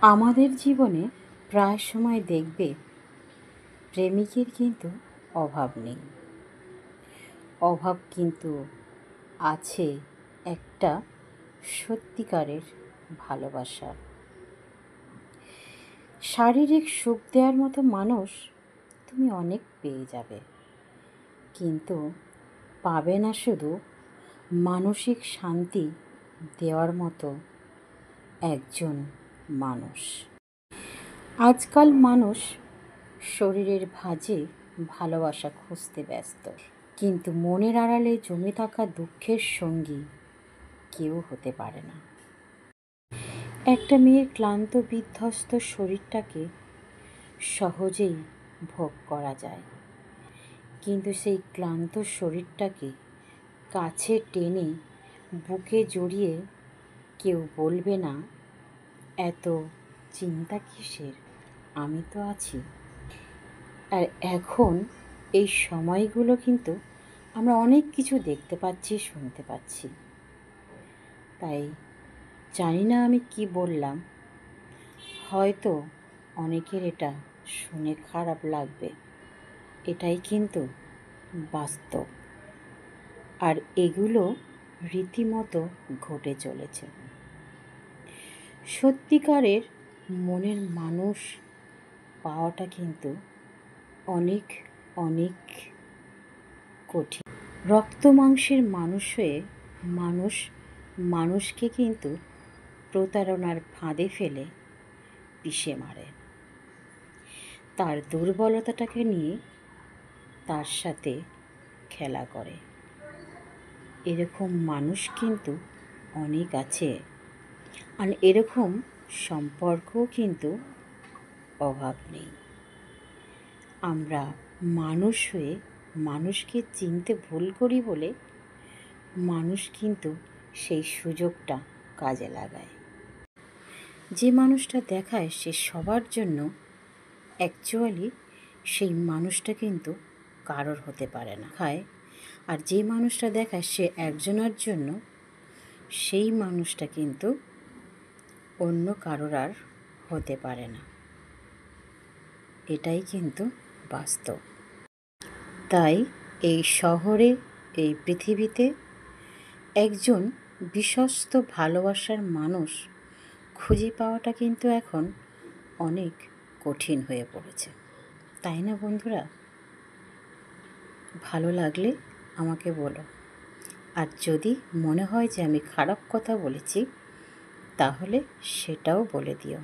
আমাদের জীবনে প্রায় সময় দেখবে প্রেমিকের কিন্তু অভাব নেই। অভাব কিন্তু আছে একটা সত্যিকারের ভালোবাসা। শারীরিক সুখ দেওয়ার মতো মানুষ তুমি অনেক পেয়ে যাবে, কিন্তু পাবে না শুধু মানসিক শান্তি দেওয়ার মতো একজন মানুষ। আজকাল মানুষ শরীরের ভাঁজে ভালোবাসা খুঁজতে ব্যস্ত, কিন্তু মনের আড়ালে জমে থাকা দুঃখের সঙ্গী কেউ হতে পারে না। একটা মেয়ের ক্লান্ত বিধ্বস্ত শরীরটাকে সহজেই ভোগ করা যায়, কিন্তু সেই ক্লান্ত শরীরটাকে কাছে টেনে বুকে জড়িয়ে কেউ বলবে না, এত চিন্তা কিসের, আমি তো আছি। আর এখন এই সময়গুলো কিন্তু আমরা অনেক কিছু দেখতে পাচ্ছি, শুনতে পাচ্ছি। তাই জানি না আমি কি বললাম, হয়তো অনেকের এটা শুনে খারাপ লাগবে, এটাই কিন্তু বাস্তব। আর এগুলো রীতিমতো ঘটে চলেছে। সত্যিকারের মনের মানুষ পাওয়াটা কিন্তু অনেক অনেক কঠিন। রক্ত মাংসের মানুষ হয়ে মানুষ মানুষকে কিন্তু প্রতারণার ফাঁদে ফেলে পিষে মারে। তার দুর্বলতাটাকে নিয়ে তার সাথে খেলা করে। এরকম মানুষ কিন্তু অনেক আছে, আর এরকম সম্পর্কও কিন্তু অভাব নেই। আমরা মানুষ হয়ে মানুষকে চিনতে ভুল করি বলে মানুষ কিন্তু সেই সুযোগটা কাজে লাগায়। যে মানুষটা দেখায় সে সবার জন্য, অ্যাকচুয়ালি সেই মানুষটা কিন্তু কারোর হতে পারে না। আর যে মানুষটা দেখায় সে একজনের জন্য, সেই মানুষটা কিন্তু অন্য কারোর আর হতে পারে না। এটাই কিন্তু বাস্তব। তাই এই শহরে, এই পৃথিবীতে একজন বিশ্বস্ত ভালোবাসার মানুষ খুঁজে পাওয়াটা কিন্তু এখন অনেক কঠিন হয়ে পড়েছে, তাই না বন্ধুরা? ভালো লাগলে আমাকে বলো, আর যদি মনে হয় যে আমি খারাপ কথা বলেছি তাহলে সেটাও বলে দিও।